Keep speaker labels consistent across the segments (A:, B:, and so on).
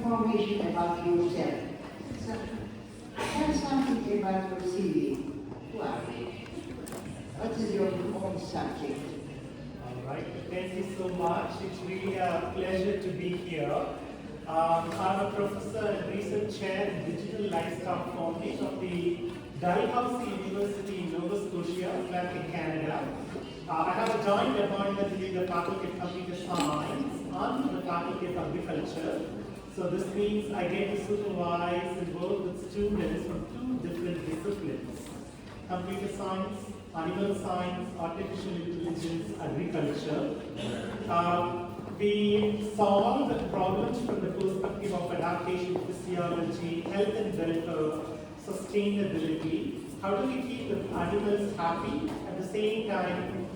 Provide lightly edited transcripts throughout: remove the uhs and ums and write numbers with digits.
A: information about yourself. So, tell something about your CV. Who are you? What is your own subject?
B: All right, thank you so much. It's really a pleasure to be here. I'm a professor and research chair in digital livestock farming of the Dalhousie University in Nova Scotia, Atlantic Canada. I have a joint appointment in the Faculty of Computer Science and the Faculty of Agriculture. So this means I get to supervise and work with students from two different disciplines: computer science, animal science, artificial intelligence, agriculture. We solve the problems from the perspective of adaptation, physiology, health and welfare, sustainability. How do we keep the animals happy? At the same time,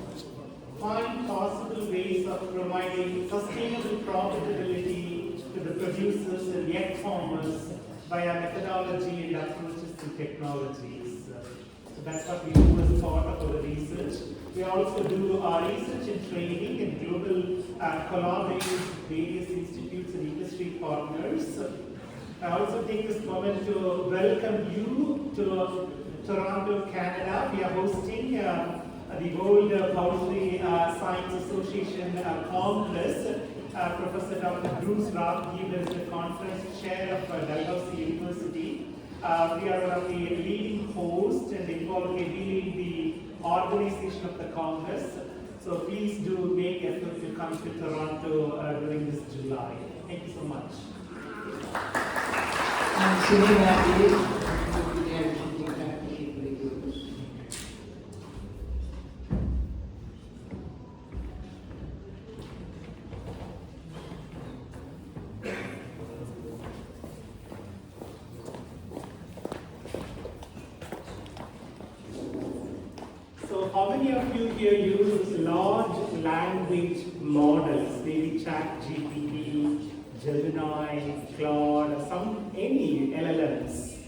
B: find possible ways of providing sustainable profitability to the producers and the egg farmers via methodology and approaches to technologies. So that's what we do as part of our research. We also do our research and training and global collaboration with various institutes and industry partners. I also take this moment to welcome you to Toronto, Canada. We are hosting the World Poultry Science Association Congress. Professor Dr. Bruce Rathgeber is the conference chair of Dalhousie University. We are one of the leading hosts and involved heavily in the organization of the Congress. So please do make effort to come to Toronto during this July. Thank you so much. So how many of you here use large language models, maybe ChatGPT, Gemini, Claude, any LLMs?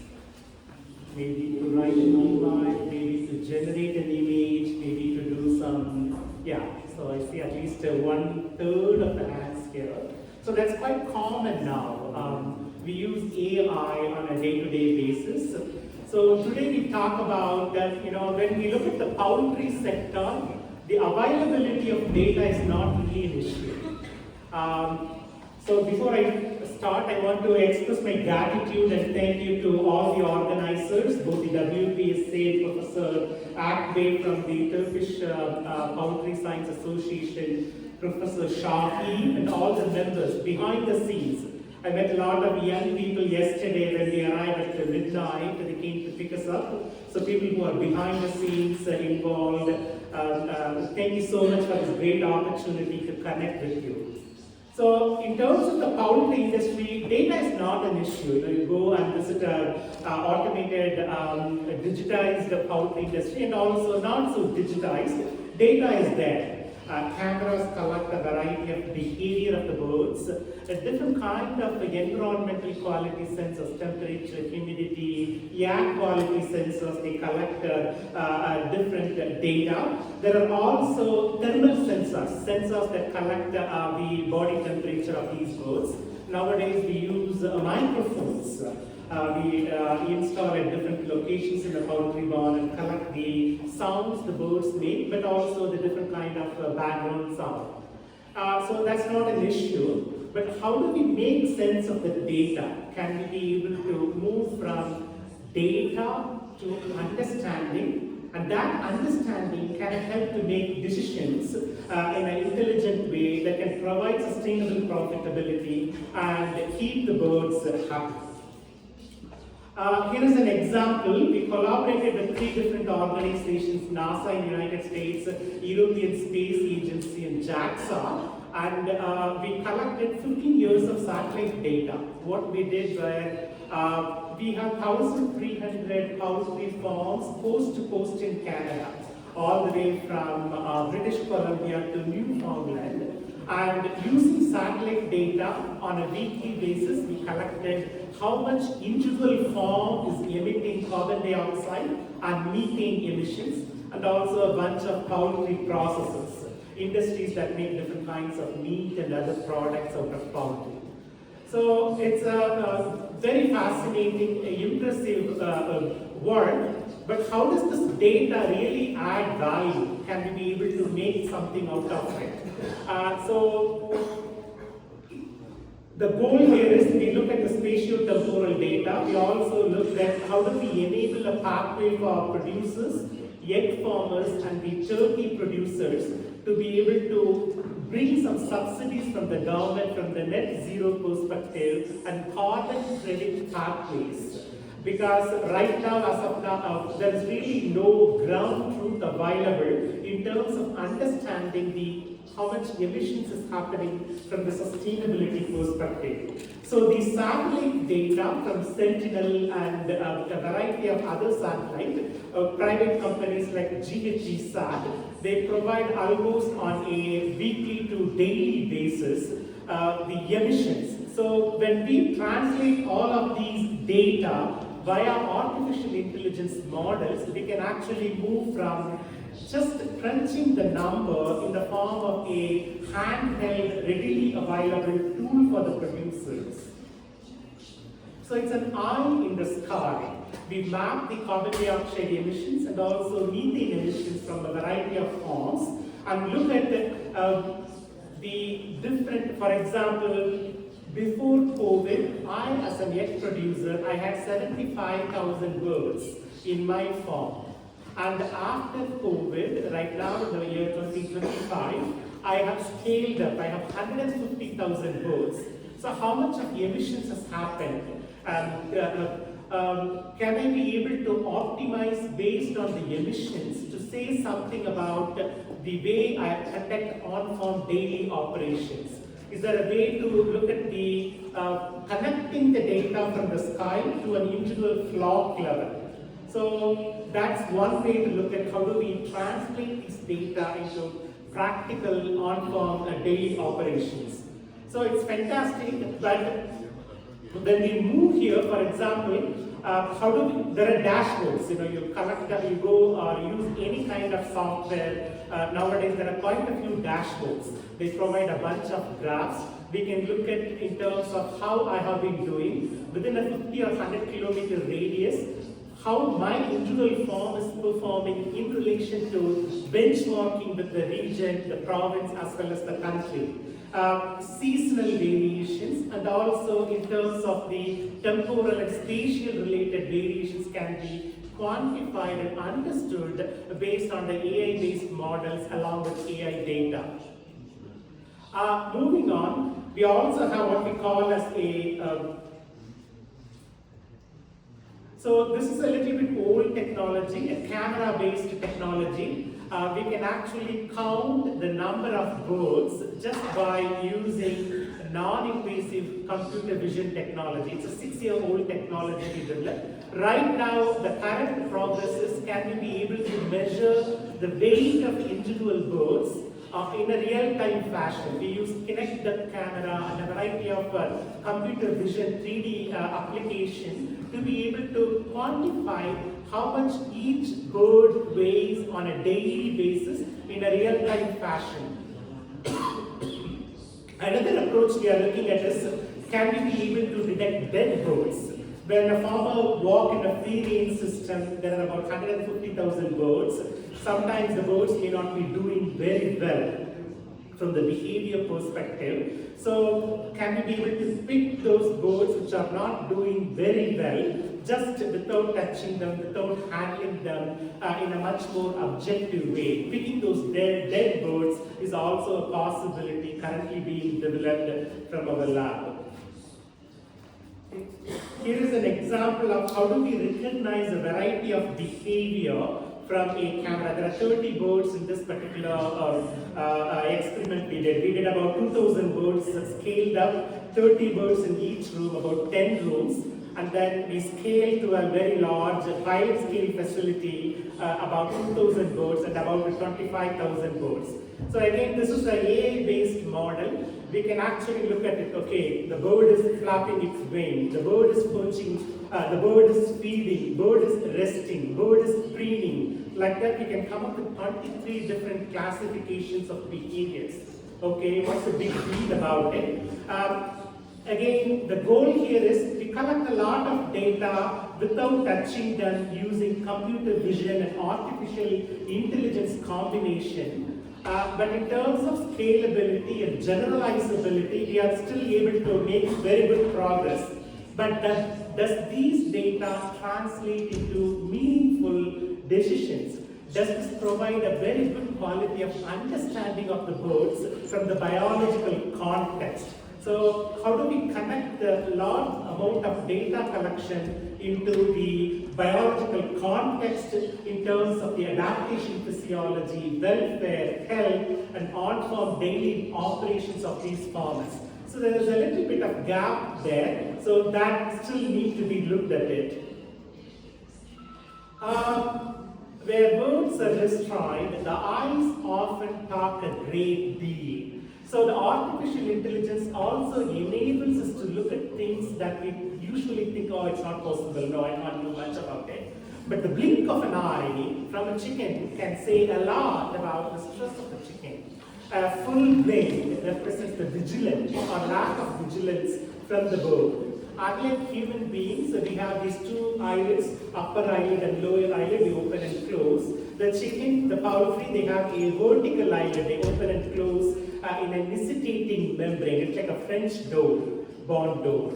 B: Maybe to write an email, maybe to generate an image, maybe to do some, so I see at least 1/3 of the hands here. So that's quite common now. We use AI on a day-to-day basis. So today we talk about that, when we look at the poultry sector, the availability of data is not really an issue. So before I start, I want to express my gratitude and thank you to all the organizers, both the WPSA, Professor Akbay from the Turkish Poultry Science Association, Professor Shahi, and all the members behind the scenes. I met a lot of young people yesterday when we arrived at midnight. They came to pick us up. So people who are behind the scenes involved, thank you so much for this great opportunity to connect with you. So in terms of the poultry industry, data is not an issue. You go and visit an automated, digitized poultry industry, and also not so digitized. Data is there. Cameras collect a variety of behavior of the birds, a different kind of environmental quality sensors, temperature, humidity, air quality sensors, they collect different data. There are also thermal sensors that collect the body temperature of these birds. Nowadays we use microphones. We install at different locations in the poultry barn and collect the sounds the birds make, but also the different kind of background sound. So that's not an issue. But how do we make sense of the data? Can we be able to move from data to understanding? And that understanding can help to make decisions in an intelligent way that can provide sustainable profitability and keep the birds happy. Here is an example. We collaborated with 3 different organizations: NASA in the United States, European Space Agency, and JAXA. And we collected 15 years of satellite data. What we did was, we have 1,300 poultry farms coast to coast in Canada, all the way from British Columbia to Newfoundland. And using satellite data on a weekly basis, we collected how much individual farm is emitting carbon dioxide and methane emissions, and also a bunch of poultry processes, industries that make different kinds of meat and other products out of poultry. So it's a very fascinating, impressive work. But how does this data really add value? Can we be able to make something out of it? So the goal here is we look at the spatial temporal data. We also look at how do we enable a pathway for our producers, egg farmers, and the turkey producers to be able to bring some subsidies from the government from the net zero perspective and carbon credit pathways. Because right now, as of now, there is really no ground truth available in terms of understanding how much emissions is happening from the sustainability perspective. So the satellite data from Sentinel and a variety of other satellite, private companies like GHGSat, they provide almost on a weekly to daily basis the emissions. So when we translate all of these data via artificial intelligence models, we can actually move from just crunching the number in the form of a handheld, readily available tool for the producers. So it's an eye in the sky. We map the carbon dioxide emissions and also methane emissions from a variety of forms and look at the different, for example, before COVID, I as an egg producer, I had 75,000 birds in my farm. And after COVID, right now in the year 2025, I have scaled up, I have 150,000 birds. So how much of the emissions has happened? Can I be able to optimize based on the emissions to say something about the way I conduct on-farm daily operations? Is there a way to look at the connecting the data from the sky to an individual flock level? So that's one way to look at how do we translate this data into practical on-farm daily operations. So it's fantastic, but when we move here, for example, there are dashboards, you collect them, you go or use any kind of software. Nowadays there are quite a few dashboards. They provide a bunch of graphs. We can look at in terms of how I have been doing within a 50 or 100 kilometer radius, how my individual farm is performing in relation to benchmarking with the region, the province, as well as the country. Seasonal variations and also in terms of the temporal and spatial related variations can be quantified and understood based on the AI-based models along with AI data. Moving on, we also have what we call as a so this is a little bit old technology, a camera-based technology. We can actually count the number of birds just by using non-invasive computer vision technology. It's a 6-year-old technology we developed. Right now, the current progress is can we be able to measure the weight of individual birds in a real-time fashion. We use connect the camera and a variety of computer vision 3D application to be able to quantify how much each bird weighs on a daily basis in a real-time fashion. Another approach we are looking at is, can we be able to detect dead birds? When a farmer walks in a free-range system, there are about 150,000 birds. Sometimes the birds may not be doing very well from the behavior perspective. So can we be able to pick those birds which are not doing very well, just without touching them, without handling them in a much more objective way? Picking those dead birds is also a possibility currently being developed from our lab. Here is an example of how do we recognize a variety of behavior from a camera. There are 30 birds in this particular experiment we did. We did about 2,000 birds, scaled up 30 birds in each room, about 10 rooms, and then we scaled to a very large pilot scale facility, about 2,000 birds and about 25,000 birds. So again, this is an AI-based model. We can actually look at it, okay, the bird is flapping its wing, the bird is perching, the bird is feeding, bird is resting, bird is preening. Like that, we can come up with 23 different classifications of behaviors. Okay, what's the big deal about it? Again, the goal here is we collect a lot of data without touching them using computer vision and artificial intelligence combination. But in terms of scalability and generalizability, we are still able to make very good progress. But does these data translate into meaningful decisions? Does this provide a very good quality of understanding of the birds from the biological context? So how do we connect the large amount of data collection into the biological context in terms of the adaptation physiology, welfare, health, and on-farm daily operations of these farms? So there is a little bit of gap there, so that still needs to be looked at it. Where birds are destroyed, the eyes often talk a great deal. So the artificial intelligence also enables us to look at things that we usually think, oh, it's not possible, no, I can't do much about it. But the blink of an eye from a chicken can say a lot about the stress of the chicken. A full blink represents the vigilance or lack of vigilance from the bird. Unlike human beings, we have these two eyelids, upper eyelid and lower eyelid, they open and close. The chicken, the poultry, they have a vertical eyelid, they open and close in a necessitating membrane. It's like a French door, bond door.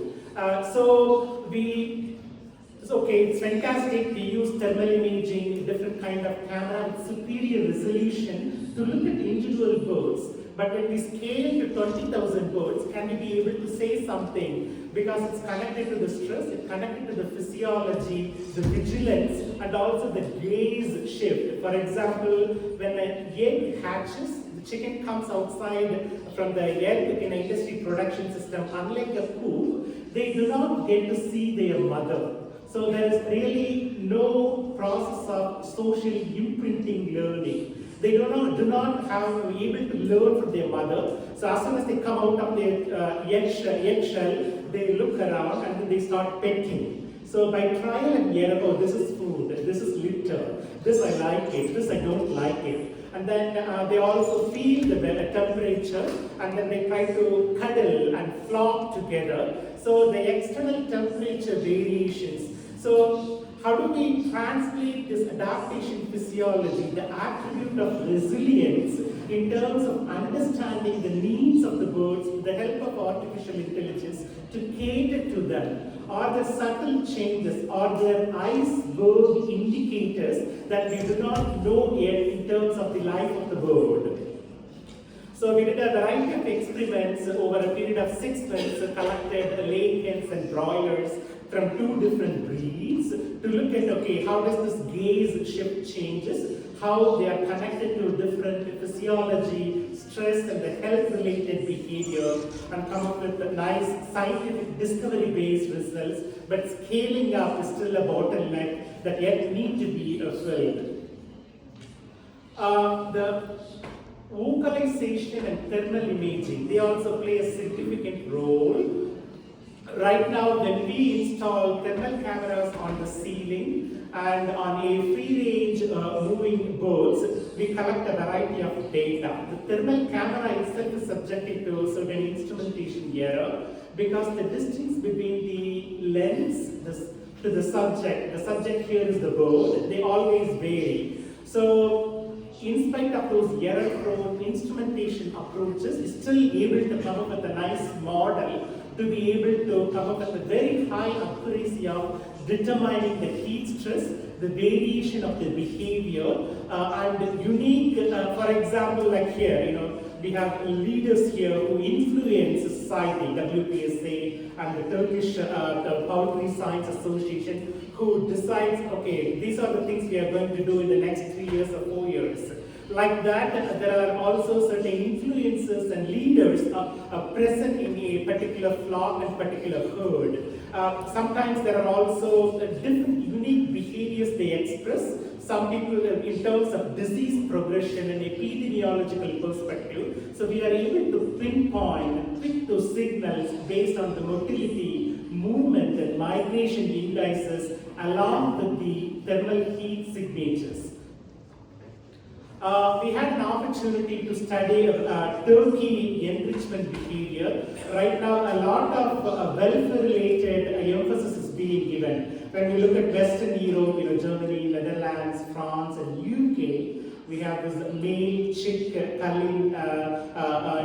B: It's fantastic. We use thermal imaging, different kind of camera with superior resolution to look at individual birds. But when we scale to 20,000 birds, can we be able to say something? Because it's connected to the stress, it's connected to the physiology, the vigilance, and also the gaze shift. For example, when an egg hatches, the chicken comes outside from the egg in an industry production system. Unlike a coop, they do not get to see their mother. So there is really no process of social imprinting learning. They do not have able to learn from their mother. So as soon as they come out of their eggshell, they look around and then they start pecking. So by trial and error, oh, this is food, this is litter, this I like it, this I don't like it. And then they also feel the temperature, and then they try to cuddle and flock together. So the external temperature variations. So how do we translate this adaptation physiology, the attribute of resilience, in terms of understanding the needs of the birds with the help of artificial intelligence to cater to them? Are there subtle changes? Are there iceberg indicators that we do not know yet in terms of the life of the bird? So we did a variety of experiments over a period of 6 months, collected laying hens and broilers from 2 different breeds to look at, okay, how does this gaze shift changes, how they are connected to different physiology, stress, and the health-related behavior, and come up with a nice scientific discovery-based results, but scaling up is still a bottleneck that yet need to be filled. The vocalization and thermal imaging, they also play a significant role. Right now, when we install thermal cameras on the ceiling and on a free-range moving birds, we collect a variety of data. The thermal camera itself is subjected to certain instrumentation error because the distance between the lens to the subject here is the bird, they always vary. So, in spite of those error-prone instrumentation approaches, is still able to come up with a nice model to be able to come up with a very high accuracy of determining the heat stress, the variation of the behavior, and unique, for example, like here, we have leaders here who influence society, WPSA and the Turkish Poultry Science Association, who decides, okay, these are the things we are going to do in the next 3 years or 4 years. Like that, there are also certain influences and leaders present in a particular flock and particular herd. Sometimes there are also different unique behaviors they express. Some people in terms of disease progression and epidemiological perspective. So we are able to pinpoint and pick those signals based on the motility, movement and migration indices along with the thermal heat signatures. We had an opportunity to study turkey enrichment behavior. Right now, a lot of welfare-related emphasis is being given. When we look at Western Europe, Germany, Netherlands, France, and UK, we have this male chick culling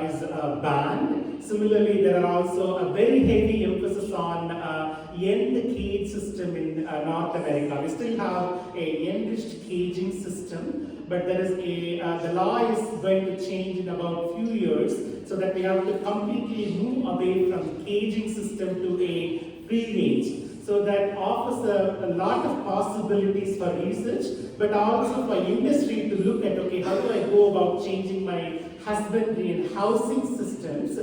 B: is banned. Similarly, there are also a very heavy emphasis on end cage system in North America. We still have a enriched caging system, but there is the law is going to change in about few years, so that we have to completely move away from caging system to a free range. So that offers a lot of possibilities for research, but also for industry to look at, okay, how do I go about changing my husbandry and housing systems?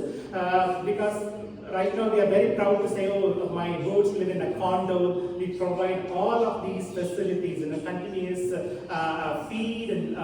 B: Because right now we are very proud to say, oh, my birds live in a condo. We provide all of these facilities in a continuous feed and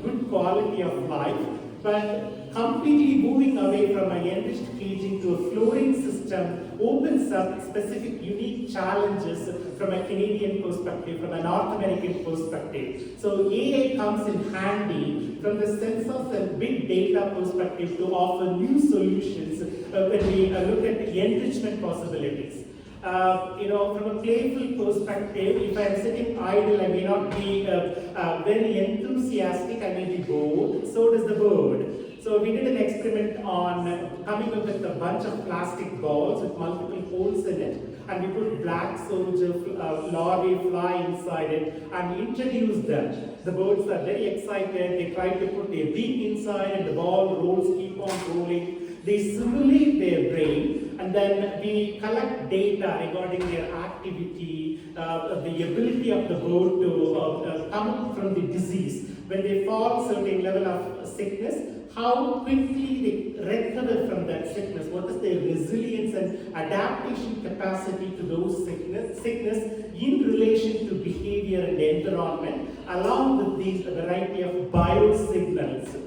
B: good quality of life. But completely moving away from an enriched caging to a flooring system opens up specific unique challenges from a Canadian perspective, from a North American perspective. So AI comes in handy from the sense of the big data perspective to offer new solutions when we look at the enrichment possibilities. From a playful perspective, if I'm sitting idle, I may not be very enthusiastic, I may be bored, so does the bird. So we did an experiment on coming up with a bunch of plastic balls with multiple holes in it, and we put black soldier larvae fly inside it and introduced them. The birds are very excited, they try to put their beak inside and the ball rolls, keep on rolling. They simulate their brain, and then we collect data regarding their activity, the ability of the bird to come up from the disease. When they fall certain level of sickness, how quickly they recover from that sickness, what is their resilience and adaptation capacity to those sickness in relation to behavior and environment, along with these variety of biosignals.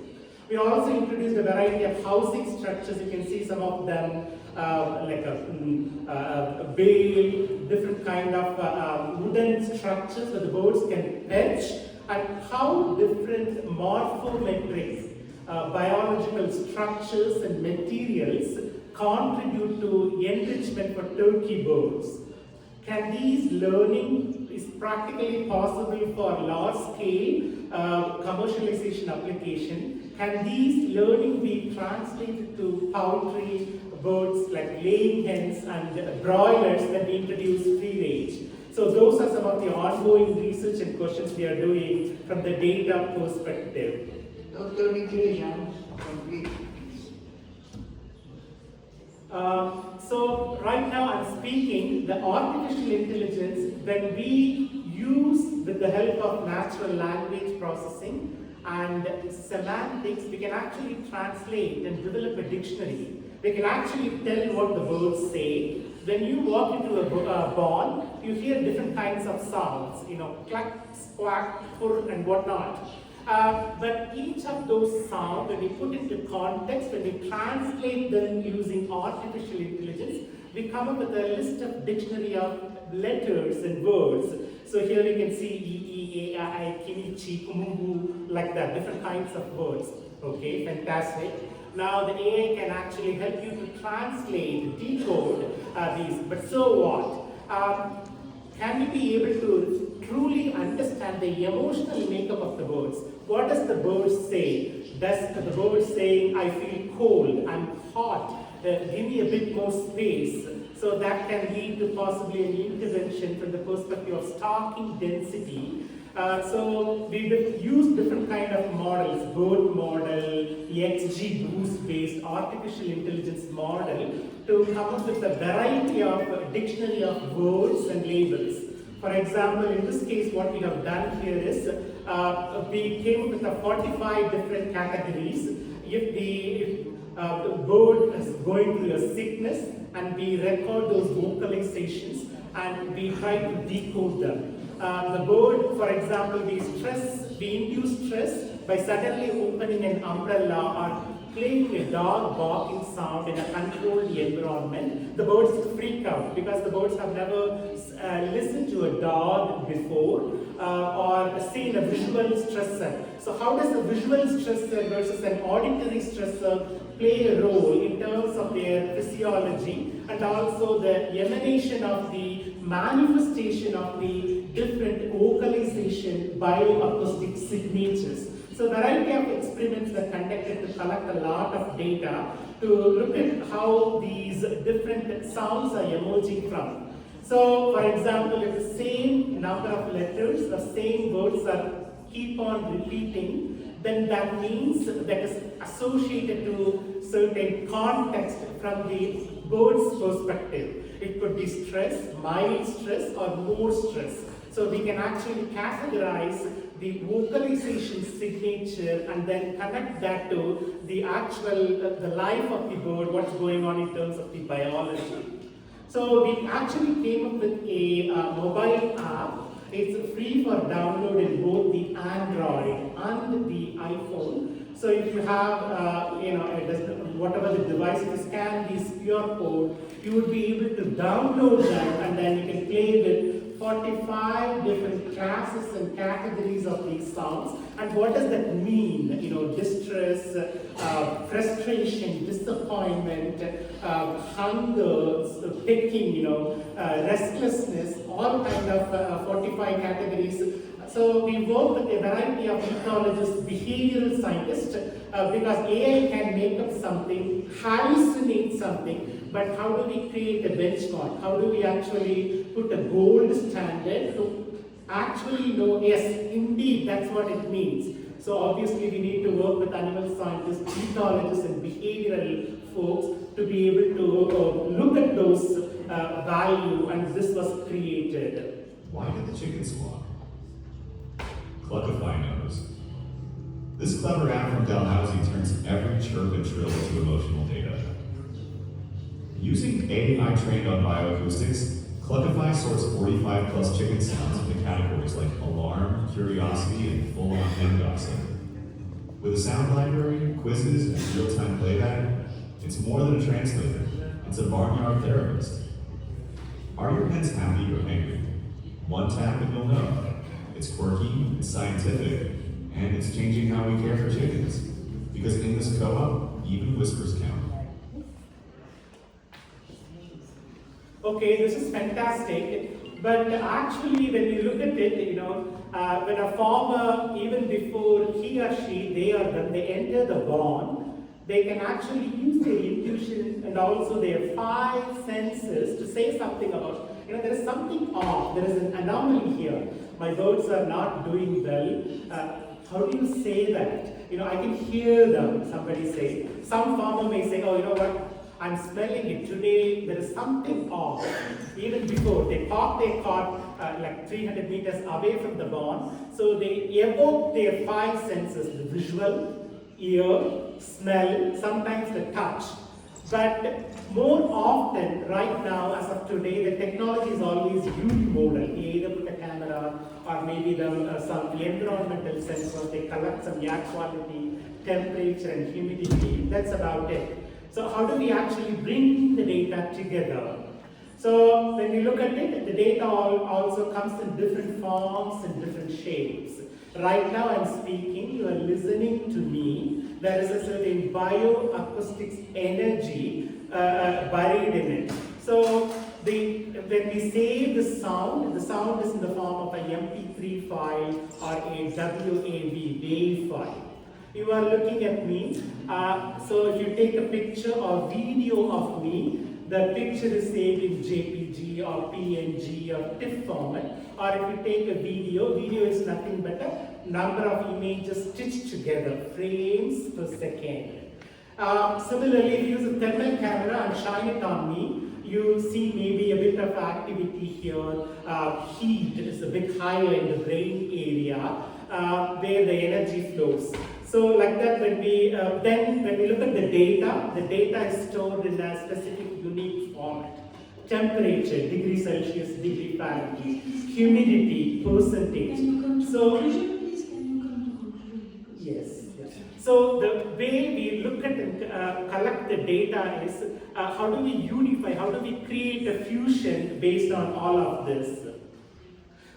B: We also introduced a variety of housing structures. You can see some of them like a bale, different kind of wooden structures where the birds can perch, and how different morphometrics, biological structures and materials contribute to enrichment for turkey birds. Can these learning is practically possible for large scale commercialization application? Can these learning be translated to poultry birds like laying hens and broilers that we introduce free range? So those are some of the ongoing research and questions we are doing from the data perspective.
A: Dr. Neethirajan, complete.
B: So right now I'm speaking the artificial intelligence when we use with the help of natural language processing and semantics, we can actually translate and develop a dictionary. We can actually tell what the birds say. When you walk into a barn, you hear different kinds of sounds, cluck, squawk, purr, and whatnot. But each of those sounds, when we put into context, when we translate them using artificial intelligence, we come up with a list of dictionary of letters and words. So here we can see E, A, I, Kinichi, Kumubu, like that, different kinds of words. Okay, fantastic. Now the AI can actually help you to translate, decode these, but so what? Can we be able to truly understand the emotional makeup of the birds? What does the bird say? Does the bird saying, I feel cold, I'm hot, give me a bit more space? So that can lead to possibly an intervention from the perspective of stocking density. So we use different kind of models, bird model, XGBoost based artificial intelligence model to come up with a variety of dictionary of words and labels. For example, in this case, what we have done here is we came up with 45 different categories. If the bird is going through a sickness, and we record those vocalizations and we try to decode them. The bird, for example, we induce stress by suddenly opening an umbrella or playing a dog barking sound in a controlled environment. The birds freak out because the birds have never listened to a dog before. or seen a visual stressor. So how does a visual stressor versus an auditory stressor play a role in terms of their physiology and also the emanation of the manifestation of the different vocalization bioacoustic signatures. So a variety of experiments were conducted to collect a lot of data to look at how these different sounds are emerging from. So for example, if the same number of letters, the same words are keep on repeating, then that means that is associated to certain context from the bird's perspective. It could be stress, mild stress, or more stress. So we can actually categorize the vocalization signature and then connect that to the actual, the life of the bird, what's going on in terms of the biology. So we actually came up with a mobile app. It's free for download in both the Android and the iPhone. So if you have, whatever the device, if you scan this QR code, you would be able to download that and then you can play with 45 different classes and categories of these sounds. And what does that mean? Distress, frustration, disappointment, hunger, picking, restlessness, all kind of 45 categories. So we work with a variety of ethologists, behavioral scientists, because AI can make up something, hallucinate something, but how do we create a benchmark? How do we actually put a gold standard to actually know, yes, indeed, that's what it means. So obviously we need to work with animal scientists, ethologists, and behavioral folks to be able to look at those value, and this was created.
C: Why did the chicken squawk? Cluckify knows. This clever app from Dalhousie turns every chirp and trill into emotional data. Using AI trained on bioacoustics, Cluckify sorts 45 plus chicken sounds into categories like alarm, curiosity, and full-on hen gossip. With a sound library, quizzes, and real-time playback, it's more than a translator. It's a barnyard therapist. Are your hens happy or angry? One tap and you'll know. It's quirky, it's scientific, and it's changing how we care for chickens. Because in this co-op, even whispers count.
B: Okay, this is fantastic. But actually, when you look at it, when a farmer, even before he or she, when they enter the barn, they can actually use their intuition and also their 5 senses to say something about, there is something off, there is an anomaly here. My birds are not doing well. How do you say that? I can hear them, somebody say. Some farmer may say, oh, you know what? I'm smelling it today, there is something off. Even before, they park their car like 300 meters away from the barn. So they evoke their 5 senses, the visual, ear, smell, sometimes the touch. But more often, right now, as of today, the technology is always unimodal. You either put a camera or maybe some environmental sensors, they collect some air quality, temperature and humidity, that's about it. So how do we actually bring the data together? So when you look at it, the data also comes in different forms and different shapes. Right now I'm speaking, you are listening to me. There is a certain bioacoustics energy buried in it. So when we save the sound is in the form of a MP3 file or a WAV wave file. You are looking at me. So if you take a picture or video of me, the picture is saved in JPG or PNG or TIFF format. Or if you take a video is nothing but a number of images stitched together, frames per second. Similarly, if you use a thermal camera and shine it on me, you see maybe a bit of activity here. Heat is a bit higher in the brain area where the energy flows. So like that, when we look at the data is stored in a specific unique format. Temperature, degree Celsius, degree Fahrenheit, humidity, percentage. So yes. So the way we look at and collect the data is how do we unify, how do we create a fusion based on all of this?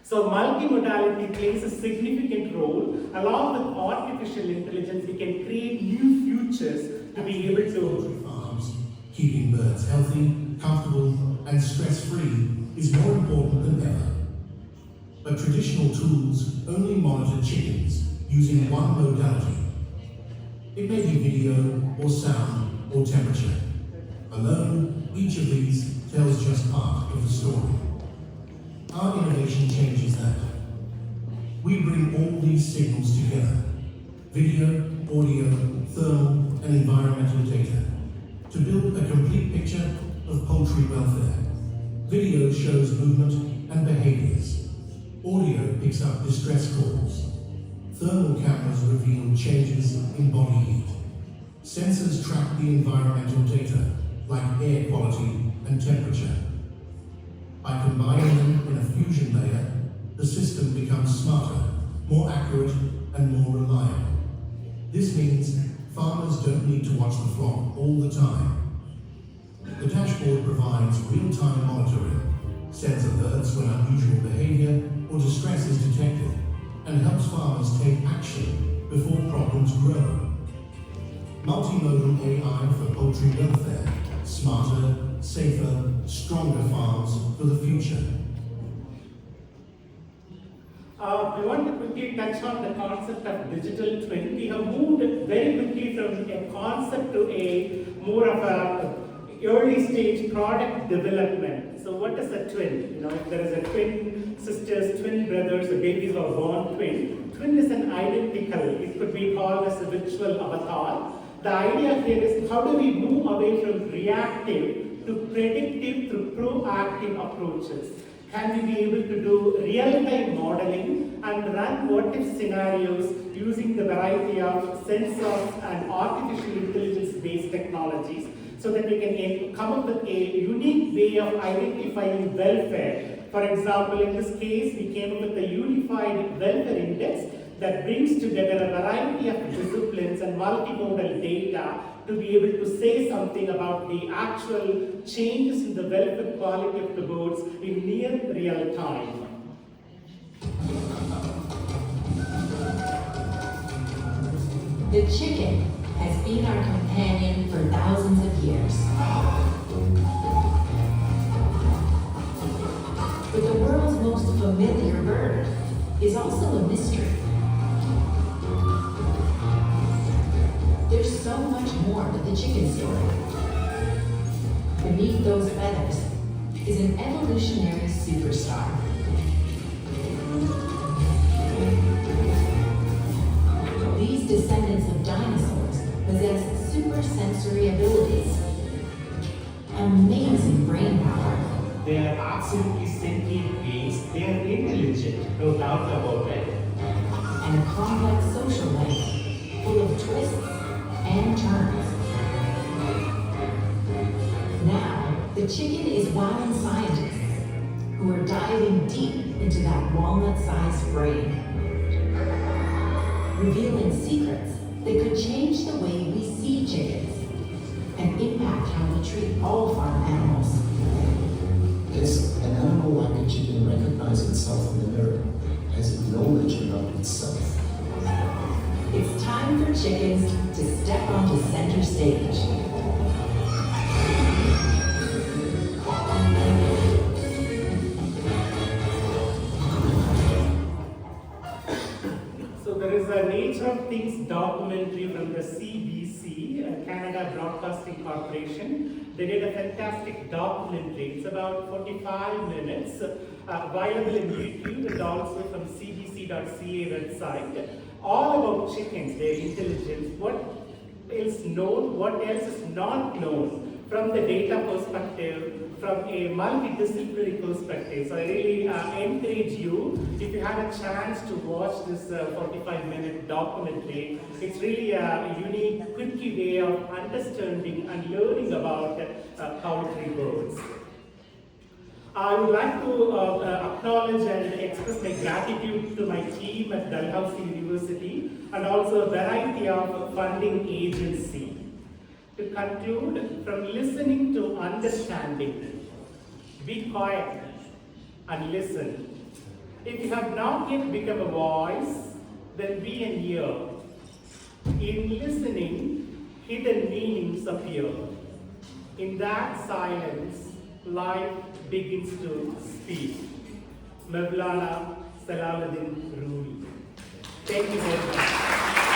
B: So multimodality plays a significant role. Along with artificial intelligence, we can create new futures to be able to
D: farms. Keeping birds healthy, comfortable, and stress-free is more important than ever. But traditional tools only monitor chickens using one modality. It may be video, or sound, or temperature. Alone, each of these tells just part of the story. Our innovation changes that. We bring all these signals together: video, audio, thermal, and environmental data, to build a complete picture of poultry welfare. Video shows movement and behaviors. Audio picks up distress calls. Thermal cameras reveal changes in body heat. Sensors track the environmental data, like air quality and temperature. By combining them in a fusion layer, the system becomes smarter, more accurate, and more reliable. This means farmers don't need to watch the flock all the time. The dashboard provides real-time monitoring, sends alerts when unusual behavior or distress is detected, and helps farmers take action before problems grow. Multimodal AI for poultry welfare: smarter, safer, stronger farms for the future.
B: I want to quickly touch on the concept of digital twin. We have moved very quickly from a concept to a more of a early stage product development. So what is a twin? You know, if there is a twin sisters, twin brothers, the babies are born twin. Twin is an identical. It could be called as a virtual avatar. The idea here is how do we move away from reactive to predictive through proactive approaches? Can we be able to do real-time modeling and run what-if scenarios using the variety of sensors and artificial intelligence-based technologies so that we can come up with a unique way of identifying welfare? For example, in this case, we came up with a unified welfare index that brings together a variety of disciplines and multimodal data to be able to say something about the actual changes in the welfare quality of the birds in near real time.
E: The chicken has been our companion for thousands of years. But the world's most familiar bird is also a mystery. There's so much more to the chicken story. Beneath those feathers is an evolutionary superstar. These descendants of dinosaurs possess supersensory abilities, amazing brain power.
B: They are absolutely sentient beings. They are intelligent, no doubt about it.
E: And a complex social life full of twists and turns. Now, the chicken is wowing scientists who are diving deep into that walnut-sized brain, revealing secrets that could change the way we see chickens and impact how we treat all farm animals.
F: Does an animal like a chicken recognize itself in the mirror? Has it knowledge about itself?
E: It's time for chickens to step onto center stage.
B: So there is a Nature of Things documentary from the CBC, Canada Broadcasting Corporation. They did a fantastic documentary. It's about 45 minutes, available in YouTube and also from cbc.ca website. All about chickens, their intelligence, what is known, what else is not known from the data perspective, from a multidisciplinary perspective. So I really encourage you, if you have a chance to watch this 45-minute documentary, it's really a unique, quickie way of understanding and learning about poultry birds. I would like to acknowledge and express my gratitude to my team at Dalhousie University and also a variety of funding agencies. To conclude, from listening to understanding, be quiet and listen. If you have not yet become a voice, then be an ear. In listening, hidden meanings appear. In that silence, life begins to speak. Mevlana Salahuddin Rumi. Thank you very much.